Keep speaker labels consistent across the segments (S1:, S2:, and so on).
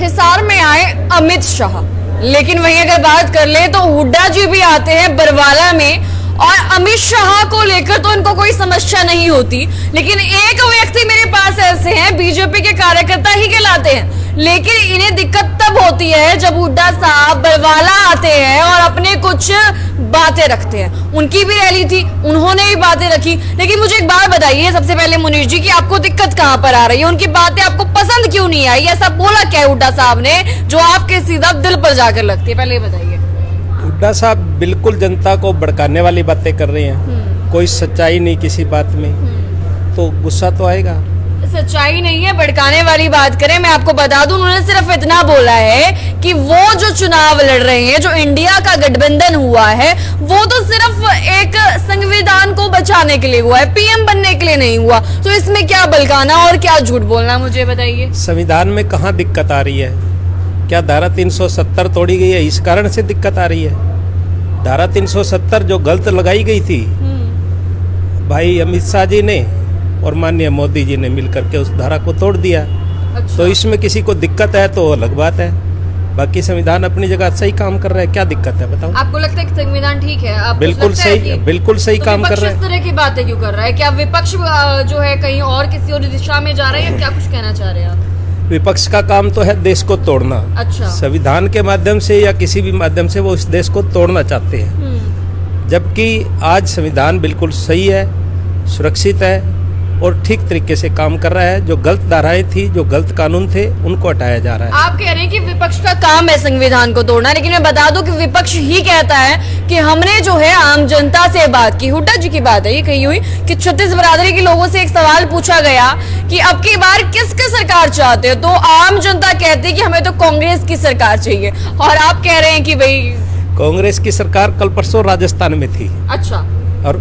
S1: हिसार में आए अमित शाह, लेकिन वहीं अगर बात कर ले तो हुड्डा जी भी आते हैं बरवाला में, और अमित शाह को लेकर तो इनको कोई समस्या नहीं होती। लेकिन एक व्यक्ति मेरे पास ऐसे हैं, बीजेपी के कार्यकर्ता ही कहलाते हैं, लेकिन इन्हें दिक्कत तब होती है जब हुड्डा साहब बरवाला आते हैं और अपने कुछ बातें रखते हैं। उनकी भी रैली थी, उन्होंने भी बातें रखी, लेकिन मुझे एक बात बताइए सबसे पहले मुनीष जी कि आपको दिक्कत कहां पर आ रही है? उनकी बातें आपको पसंद क्यों नहीं आई? ऐसा बोला क्या है हुड्डा साहब ने जो आपके सीधा दिल पर जाकर लगती है? पहले ये बताइए।
S2: हुड्डा साहब बिल्कुल जनता को भड़काने वाली बातें कर रहे हैं, कोई सच्चाई नहीं किसी बात में, तो गुस्सा तो आएगा।
S1: सच्चाई नहीं है, भड़काने वाली बात करें, मैं आपको बता दूं उन्होंने सिर्फ इतना बोला है कि वो जो चुनाव लड़ रहे हैं, जो इंडिया का गठबंधन हुआ है, वो तो सिर्फ एक संविधान को बचाने के लिए हुआ है, पीएम बनने के लिए नहीं हुआ। तो इसमें क्या बलकाना और क्या झूठ बोलना, मुझे बताइए।
S2: संविधान में कहाँ दिक्कत आ रही है? क्या धारा 370 तोड़ी गई है, इस कारण से दिक्कत आ रही है? धारा 370 जो गलत लगाई गई थी भाई अमित शाह जी ने और माननीय मोदी जी ने मिलकर के उस धारा को तोड़ दिया।
S1: अच्छा।
S2: तो इसमें किसी को दिक्कत है तो अलग बात है, बाकी संविधान अपनी जगह सही काम कर रहा है, क्या दिक्कत है बताओ?
S1: आपको लगता है कि संविधान ठीक है? आपको
S2: बिल्कुल
S1: लगता है
S2: सही,
S1: कि
S2: बिल्कुल सही
S1: तो
S2: काम कर
S1: विपक्ष
S2: रहा
S1: इस
S2: है।
S1: तरह की बातें क्यों कर रहा है? क्या विपक्ष जो है कहीं और किसी और दिशा में जा रहा है, या क्या कुछ कहना चाह रहे हैं आप?
S2: विपक्ष का काम तो है देश को तोड़ना।
S1: अच्छा।
S2: संविधान के माध्यम से या किसी भी माध्यम से वो इस देश को तोड़ना चाहते हैं, जबकि आज संविधान बिल्कुल सही है, सुरक्षित है और ठीक तरीके से काम कर रहा है। जो गलत धाराएं थी, जो गलत कानून थे, उनको हटाया जा रहा है।
S1: आप कह रहे हैं कि विपक्ष का काम है संविधान को तोड़ना, लेकिन मैं बता दूं कि विपक्ष ही कहता है कि हमने जो है आम जनता से बात की। हुड्डा जी की बात है ये कही हुई कि छत्तीस बिरादरी के लोगों से एक सवाल पूछा गया कि अब की बार किसकी सरकार चाहते हो, तो आम जनता कहती है कि हमें तो कांग्रेस की सरकार चाहिए, और आप कह रहे हैं कि भाई
S2: कांग्रेस की सरकार कल परसों राजस्थान में थी।
S1: अच्छा।
S2: और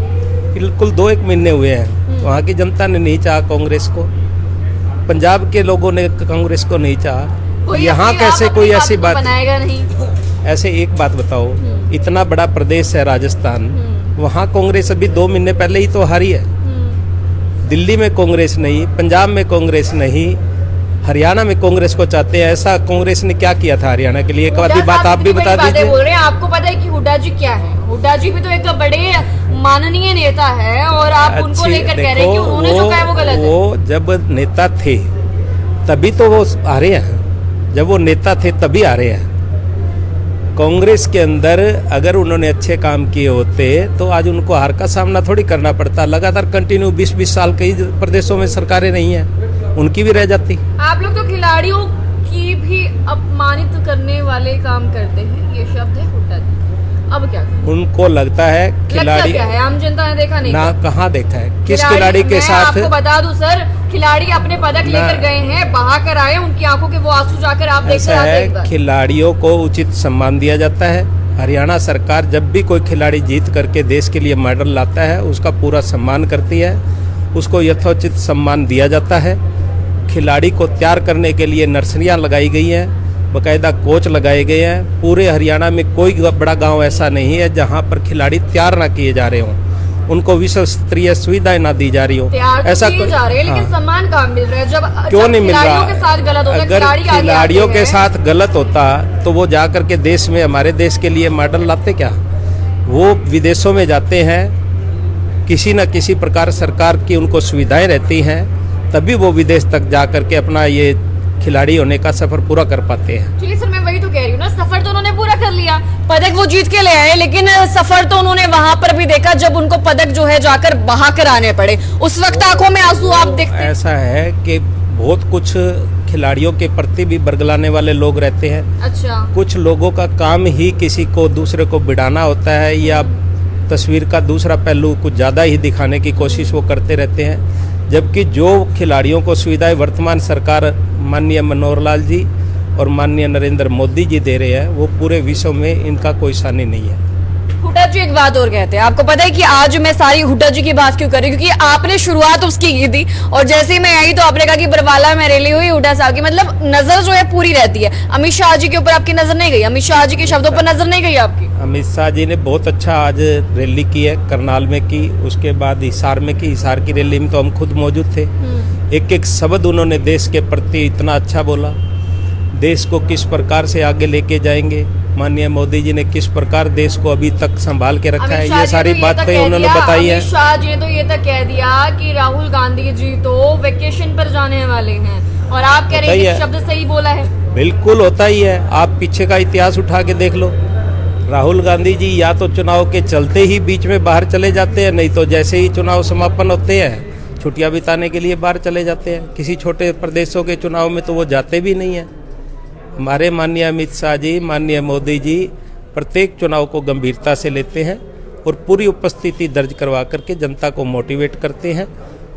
S2: बिल्कुल 2-1 महीने हुए हैं, वहाँ की जनता ने नहीं चाहा कांग्रेस को, पंजाब के लोगों ने कांग्रेस को नहीं चाहा। यहाँ कैसे कोई ऐसी बात
S1: बनाएगा नहीं?
S2: ऐसे एक बात बताओ, इतना बड़ा प्रदेश है राजस्थान, वहाँ कांग्रेस अभी 2 महीने पहले ही तो हारी है। दिल्ली में कांग्रेस नहीं, पंजाब में कांग्रेस नहीं, हरियाणा में कांग्रेस को चाहते हैं। ऐसा कांग्रेस ने क्या किया था हरियाणा के लिए? एक आधी बात आप भी बता दीजिए।
S1: बोल रहे हैं, आपको पता है कि हुड्डा जी क्या है? हुड्डा जी भी तो एक बड़े माननीय नेता है, और आप उनको लेकर कह रहे हैं कि उन्होंने जो कहा है वो गलत है।
S2: वो जब नेता थे तभी तो वो आ रहे हैं, जब वो नेता थे तभी आ रहे हैं। कांग्रेस के अंदर अगर उन्होंने अच्छे काम किए होते तो आज उनको हार का सामना थोड़ी करना पड़ता। लगातार कंटिन्यू 20-20 साल कई प्रदेशों में सरकारें नहीं है, उनकी भी रह जाती।
S1: आप लोग तो खिलाड़ियों की भी अपमानित करने वाले काम करते हैं, ये शब्द है हुड्डा जी। अब क्या करें?
S2: उनको लगता है खिलाड़ी
S1: क्या है, आम जनता ने देखा नहीं
S2: ना, कहाँ देखा है? किस खिलाड़ी के साथ?
S1: आपको बता दूं सर, खिलाड़ी अपने पदक लेकर गए हैं, बहा कर आए, उनकी आंखों के वो आंसू जाकर आप देख
S2: ऐसा है, खिलाड़ियों को उचित सम्मान दिया जाता है। हरियाणा सरकार जब भी कोई खिलाड़ी जीत करके देश के लिए मेडल लाता है उसका पूरा सम्मान करती है, उसको यथोचित सम्मान दिया जाता है। खिलाड़ी को तैयार करने के लिए नर्सरियां लगाई गई हैं, बाकायदा कोच लगाए गए हैं। पूरे हरियाणा में कोई बड़ा गांव ऐसा नहीं है जहां पर खिलाड़ी तैयार ना किए जा रहे हों, उनको विश्व स्तरीय सुविधाएं ना दी जा रही हो।
S1: ऐसा किए जा रहे हैं, लेकिन सम्मान कहाँ मिल रहा है? जब
S2: क्यों नहीं मिल रहा?
S1: के साथ गलत होता,
S2: अगर खिलाड़ियों के साथ गलत होता तो वो जा करके देश में, हमारे देश के लिए मेडल लाते क्या? वो विदेशों में जाते हैं, किसी न किसी प्रकार सरकार की उनको सुविधाएं रहती हैं, तभी वो विदेश तक जा करके अपना ये खिलाड़ी होने का सफर पूरा कर पाते हैं।
S1: चलिए सर, मैं वही तो कह रही हूँ ना, सफर तो उन्होंने पूरा कर लिया, पदक वो जीत के ले आए, लेकिन सफर तो उन्होंने वहां पर भी देखा जब उनको पदक जो है जाकर बहा कर आने पड़े, उस वक्त आंखों में आंसू आप देखते हैं।
S2: ऐसा है कि बहुत कुछ खिलाड़ियों के प्रति भी बरगलाने वाले लोग रहते हैं।
S1: अच्छा।
S2: कुछ लोगों का काम ही किसी को दूसरे को बिड़ाना होता है, या तस्वीर का दूसरा पहलू कुछ ज़्यादा ही दिखाने की कोशिश वो करते रहते हैं। जबकि जो खिलाड़ियों को सुविधाएं वर्तमान सरकार माननीय मनोहर लाल जी और माननीय नरेंद्र मोदी जी दे रहे हैं, वो पूरे विश्व में इनका कोई सानी नहीं है।
S1: हुड्डा जी एक बात और कहते हैं, आपको पता है कि आज मैं सारी हुड्डा जी की बात क्यों कर रही हूँ? क्योंकि आपने शुरुआत उसकी की थी, और जैसे ही मैं आई तो आपने कहा कि बरवाला में रैली हुई हुड्डा साहब की, मतलब नजर जो है पूरी रहती है। अमित शाह जी के ऊपर आपकी नजर नहीं गई? अमित शाह जी के शब्दों पर नजर नहीं गई आपकी?
S2: अमित शाह जी ने बहुत अच्छा आज रैली की है, करनाल में की, उसके बाद हिसार में की। हिसार की रैली में तो हम खुद मौजूद थे। एक एक शब्द उन्होंने देश के प्रति इतना अच्छा बोला। देश को किस प्रकार से आगे लेके जाएंगे, माननीय मोदी जी ने किस प्रकार देश को अभी तक संभाल के रखा है, ये सारी बातें उन्होंने बताई है।
S1: अमित शाह जी ने तो ये तक कह दिया कि राहुल गांधी जी तो वेकेशन पर जाने वाले हैं, और आप कह रहे हैं कि शब्द सही बोला है।
S2: बिल्कुल होता ही है, आप पीछे का इतिहास उठा के देख लो। राहुल गांधी जी या तो चुनाव के चलते ही बीच में बाहर चले जाते हैं, नहीं तो जैसे ही चुनाव समापन होते हैं छुट्टियां बिताने के लिए बाहर चले जाते हैं। किसी छोटे प्रदेशों के चुनाव में तो वो जाते भी नहीं हैं। हमारे माननीय अमित शाह जी, माननीय मोदी जी प्रत्येक चुनाव को गंभीरता से लेते हैं और पूरी उपस्थिति दर्ज करवा करके जनता को मोटिवेट करते हैं,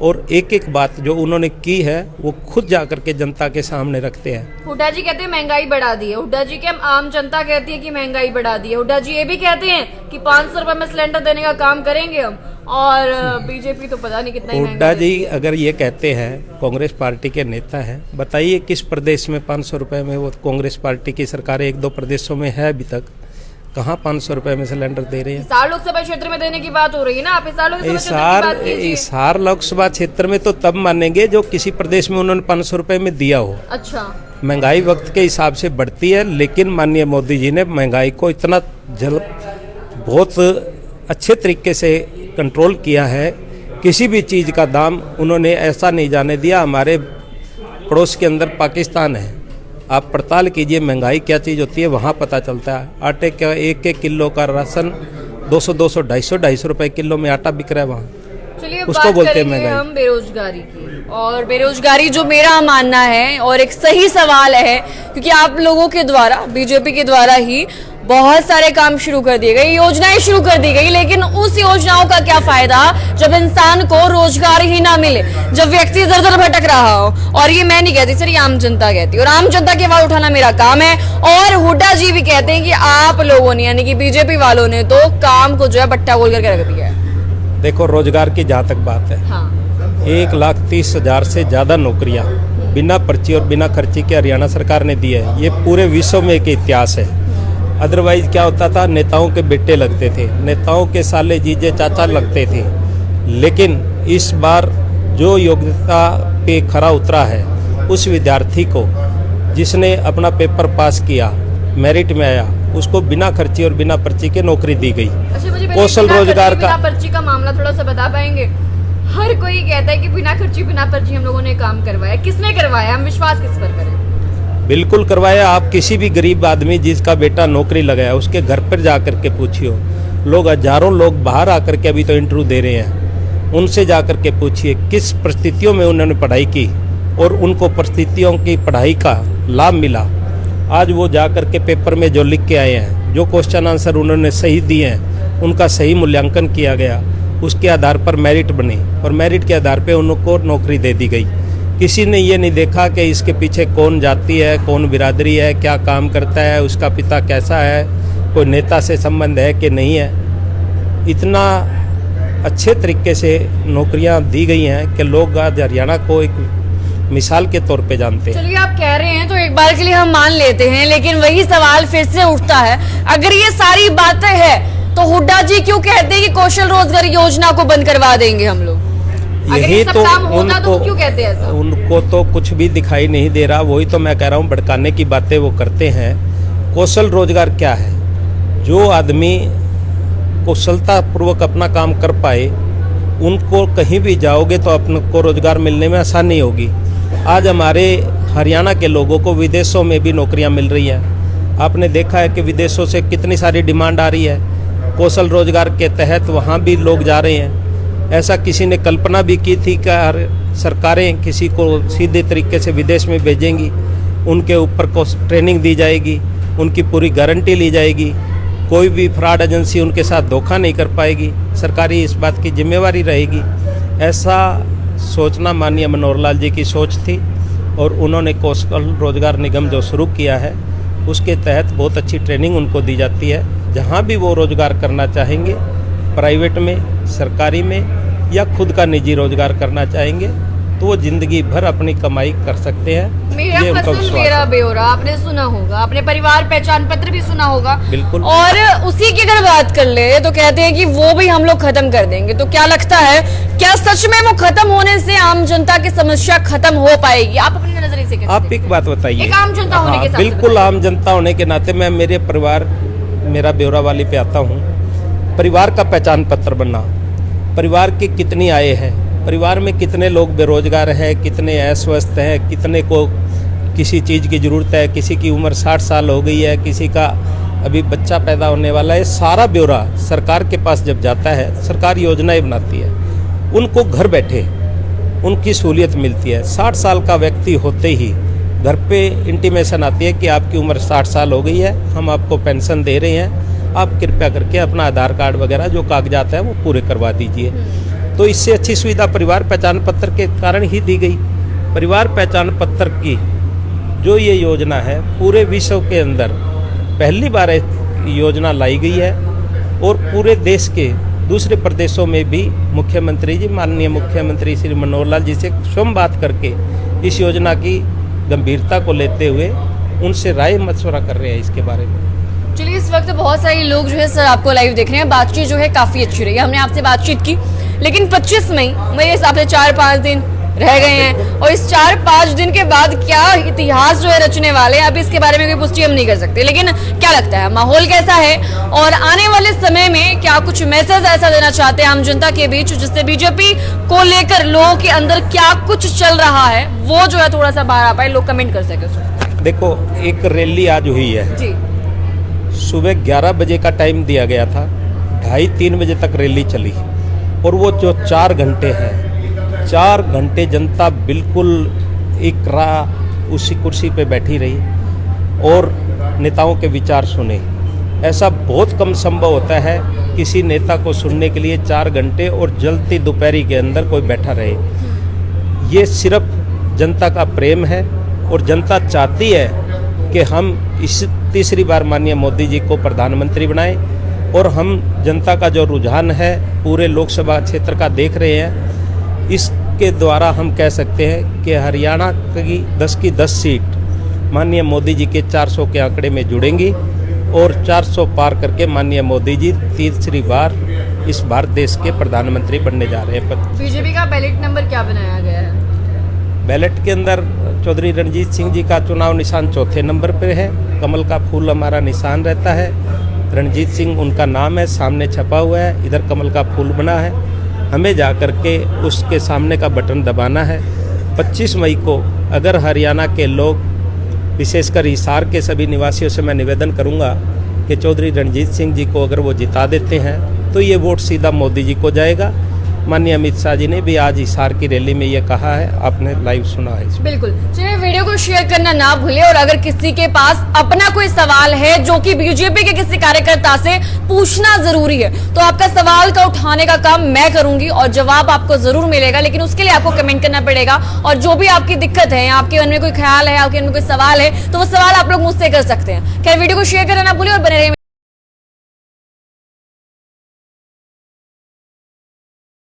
S2: और एक एक बात जो उन्होंने की है वो खुद जा करके जनता के सामने रखते हैं।
S1: हुड्डा जी कहते हैं महंगाई बढ़ा दी है, हुड्डा जी के आम जनता कहती है कि महंगाई बढ़ा दी है, हुड्डा जी ये भी कहते हैं कि 500 रुपए में सिलेंडर देने का काम करेंगे हम, और बीजेपी तो पता नहीं कितना ही
S2: हुड्डा जी अगर ये कहते हैं, कांग्रेस पार्टी के नेता हैं, बताइए किस प्रदेश में 500 रुपए में, वो कांग्रेस पार्टी की सरकार 1-2 प्रदेशों में है अभी तक, कहाँ 500 रुपए में सिलेंडर दे रहे हैं।
S1: हिसार लोकसभा क्षेत्र में देने की बात हो रही है ना, आप
S2: हिसार लोकसभा क्षेत्र में तो तब मानेंगे जो किसी प्रदेश में उन्होंने 500 रुपए में दिया हो।
S1: अच्छा,
S2: महंगाई वक्त के हिसाब से बढ़ती है, लेकिन माननीय मोदी जी ने महंगाई को इतना बहुत अच्छे तरीके से कंट्रोल किया है। किसी भी चीज़ का दाम उन्होंने ऐसा नहीं जाने दिया। हमारे पड़ोस के अंदर पाकिस्तान है, आप पड़ताल कीजिए महंगाई क्या चीज़ होती है, वहाँ पता चलता है। आटे का 1-1 किलो का राशन 200-200, 250 रुपए किलो में आटा बिक रहा है वहाँ।
S1: चलिए
S2: उसको बोलते हैं महंगाई।
S1: हम बेरोजगारी की, और बेरोजगारी जो मेरा मानना है और एक सही सवाल है, क्योंकि आप लोगों के द्वारा, बीजेपी के द्वारा ही बहुत सारे काम शुरू कर दिए गए, योजनाएं शुरू कर दी गई, लेकिन उस योजनाओं का क्या फायदा जब इंसान को रोजगार ही ना मिले, जब व्यक्ति इधर उधर भटक रहा हो। और ये मैं नहीं कहती सर, ये आम जनता कहती है, और आम जनता की आवाज उठाना मेरा काम है। और हुड्डा जी भी कहते हैं कि आप लोगों ने, यानी कि बीजेपी वालों ने तो काम को जो है बट्टा बोल करके रख दिया है।
S2: देखो, रोजगार की जहाँ तक बात है,
S1: हाँ,
S2: 1,30,000 से ज़्यादा नौकरियाँ बिना पर्ची और बिना खर्ची के हरियाणा सरकार ने दी है। ये पूरे विश्व में एक इतिहास है। अदरवाइज क्या होता था, नेताओं के बेटे लगते थे, नेताओं के साले जीजे चाचा लगते थे। लेकिन इस बार जो योग्यता पे खरा उतरा है, उस विद्यार्थी को जिसने अपना पेपर पास किया, मेरिट में आया, उसको बिना खर्ची और बिना पर्ची के नौकरी दी गई। कौशल रोजगार का
S1: पर्ची का मामला थोड़ा सा बता पाएंगे? हर कोई कहता है कि बिना खर्ची बिना पर्ची हम लोगों ने काम करवाया। किसने करवाया? हम विश्वास किस पर करें?
S2: बिल्कुल करवाया। आप किसी भी गरीब आदमी जिसका बेटा नौकरी लगाया, उसके घर पर जा कर के पूछिए। लोग, हजारों लोग बाहर आकर के अभी तो इंटरव्यू दे रहे हैं, उनसे जा कर के पूछिए किस परिस्थितियों में उन्होंने पढ़ाई की और उनको परिस्थितियों की पढ़ाई का लाभ मिला। आज वो जा कर के पेपर में जो लिख के आए हैं, जो क्वेश्चन आंसर उन्होंने सही दिए हैं, उनका सही मूल्यांकन किया गया, उसके आधार पर मेरिट बनी और मेरिट के आधार पर उनको नौकरी दे दी गई। किसी ने ये नहीं देखा कि इसके पीछे कौन जाति है, कौन बिरादरी है, क्या काम करता है, उसका पिता कैसा है, कोई नेता से संबंध है कि नहीं है। इतना अच्छे तरीके से नौकरियां दी गई हैं कि लोग आज हरियाणा को एक मिसाल के तौर पे जानते हैं।
S1: चलिए, आप कह रहे हैं तो एक बार के लिए हम मान लेते हैं, लेकिन वही सवाल फिर से उठता है, अगर ये सारी बातें हैं तो हुड्डा जी क्यों कहते हैं कि कौशल रोजगार योजना को बंद करवा देंगे हम लोग?
S2: यही तो
S1: उनको क्यों कहते हैं ऐसा?
S2: उनको तो कुछ भी दिखाई नहीं दे रहा। वही तो मैं कह रहा हूँ, भड़काने की बातें वो करते हैं। कौशल रोजगार क्या है? जो आदमी कुशलता पूर्वक अपना काम कर पाए, उनको कहीं भी जाओगे तो अपने को रोजगार मिलने में आसानी होगी। आज हमारे हरियाणा के लोगों को विदेशों में भी नौकरियां मिल रही हैं। आपने देखा है कि विदेशों से कितनी सारी डिमांड आ रही है। कौशल रोजगार के तहत वहाँ भी लोग जा रहे हैं। ऐसा किसी ने कल्पना भी की थी कि सरकारें किसी को सीधे तरीके से विदेश में भेजेंगी, उनके ऊपर ट्रेनिंग दी जाएगी, उनकी पूरी गारंटी ली जाएगी, कोई भी फ्रॉड एजेंसी उनके साथ धोखा नहीं कर पाएगी, सरकारी इस बात की जिम्मेवारी रहेगी। ऐसा सोचना माननीय मनोहर लाल जी की सोच थी और उन्होंने कौशल रोजगार निगम जो शुरू किया है, उसके तहत बहुत अच्छी ट्रेनिंग उनको दी जाती है। जहाँ भी वो रोजगार करना चाहेंगे, प्राइवेट में, सरकारी में या खुद का निजी रोजगार करना चाहेंगे, तो वो जिंदगी भर अपनी कमाई कर सकते हैं।
S1: मेरा
S2: ये उनका
S1: फसल
S2: विश्वास
S1: मेरा
S2: है।
S1: ब्यौरा आपने सुना होगा, अपने परिवार पहचान पत्र भी सुना होगा।
S2: बिल्कुल।
S1: और उसी की अगर बात कर ले तो कहते हैं कि वो भी हम लोग खत्म कर देंगे, तो क्या लगता है क्या सच में वो खत्म होने से आम जनता की समस्या खत्म हो पाएगी? आप अपने नजरिए से कैसे
S2: आप
S1: देखते
S2: एक बात बताइए।
S1: एक आम जनता होने के हिसाब से
S2: बिल्कुल
S1: बताइए।
S2: आम जनता होने के नाते मैं मेरे परिवार मेरा ब्यौरा वाली पे आता हूँ। परिवार का पहचान पत्र बनना, परिवार की कितनी आय है, परिवार में कितने लोग बेरोजगार हैं, कितने अस्वस्थ हैं, कितने को किसी चीज़ की ज़रूरत है, किसी की उम्र 60 साल हो गई है, किसी का अभी बच्चा पैदा होने वाला है, सारा ब्यौरा सरकार के पास जब जाता है, सरकार योजनाएं बनाती है, उनको घर बैठे उनकी सहूलियत मिलती है। 60 साल का व्यक्ति होते ही घर पे इंटीमेशन आती है कि आपकी उम्र 60 साल हो गई है, हम आपको पेंशन दे रहे हैं, आप कृपया करके अपना आधार कार्ड वगैरह जो कागजात हैं वो पूरे करवा दीजिए। तो इससे अच्छी सुविधा परिवार पहचान पत्र के कारण ही दी गई। परिवार पहचान पत्र की जो ये योजना है पूरे विश्व के अंदर पहली बार योजना लाई गई है और पूरे देश के दूसरे प्रदेशों में भी मुख्यमंत्री जी, माननीय मुख्यमंत्री श्री मनोहर लाल जी से स्वयं बात करके इस योजना की गंभीरता को लेते हुए उनसे राय मशवरा कर रहे हैं इसके बारे में।
S1: चलिए, इस वक्त बहुत सारे लोग जो है सर आपको लाइव देख रहे हैं, बातचीत जो है काफी अच्छी रही है, हमने आपसे बातचीत की, लेकिन 25 मई मेरे हिसाब से 4-5 दिन रह गए हैं और इस 4-5 दिन के बाद क्या इतिहास जो है रचने वाले हैं, अभी इसके बारे में कोई पुष्टि हम नहीं कर सकते, लेकिन क्या लगता है माहौल कैसा है और आने वाले समय में क्या कुछ मैसेज ऐसा देना चाहते हैं आम जनता के बीच जिससे बीजेपी को लेकर लोगों के अंदर क्या कुछ चल रहा है वो जो है थोड़ा सा बाहर आ पाए, लोग कमेंट कर सके उसमें।
S2: देखो, एक रैली आज हुई है
S1: जी,
S2: सुबह 11 बजे का टाइम दिया गया था, 2:30-3 बजे तक रैली चली और वो जो 4 घंटे हैं, 4 घंटे जनता बिल्कुल इकरा उसी कुर्सी पे बैठी रही और नेताओं के विचार सुने। ऐसा बहुत कम संभव होता है किसी नेता को सुनने के लिए 4 घंटे और जलती दोपहरी के अंदर कोई बैठा रहे। ये सिर्फ जनता का प्रेम है और जनता चाहती है कि हम इस तीसरी बार माननीय मोदी जी को प्रधानमंत्री बनाएं और हम जनता का जो रुझान है पूरे लोकसभा क्षेत्र का देख रहे हैं। इसके द्वारा हम कह सकते हैं कि हरियाणा की 10 की 10 सीट माननीय मोदी जी के 400 के आंकड़े में जुड़ेंगी और 400 पार करके माननीय मोदी जी तीसरी बार इस भारत देश के प्रधानमंत्री बनने जा रहे हैं।
S1: बीजेपी का बैलेट नंबर क्या बनाया गया है?
S2: बैलेट के अंदर चौधरी रणजीत सिंह जी का चुनाव निशान 4थे नंबर पे है, कमल का फूल हमारा निशान रहता है, रणजीत सिंह उनका नाम है, सामने छपा हुआ है, इधर कमल का फूल बना है, हमें जा कर के उसके सामने का बटन दबाना है। 25 मई को अगर हरियाणा के लोग, विशेषकर हिसार के सभी निवासियों से मैं निवेदन करूंगा कि चौधरी रणजीत सिंह जी को अगर वो जिता देते हैं तो ये वोट सीधा मोदी जी को जाएगा। माननीय अमित शाह जी ने भी आज हिसार की रैली में ये कहा है, आपने लाइव सुना है।
S1: बिल्कुल, चलिए वीडियो को शेयर करना ना भूलें और अगर किसी के पास अपना कोई सवाल है जो कि बीजेपी के किसी कार्यकर्ता से पूछना जरूरी है तो आपका सवाल का उठाने का काम मैं करूंगी और जवाब आपको जरूर मिलेगा, लेकिन उसके लिए आपको कमेंट करना पड़ेगा और जो भी आपकी दिक्कत है, आपके मन में कोई ख्याल है, आपके मन में कोई सवाल है तो वो सवाल आप लोग मुझसे कर सकते हैं। खैर, वीडियो को शेयर करना ना भूलें और बने रहिए।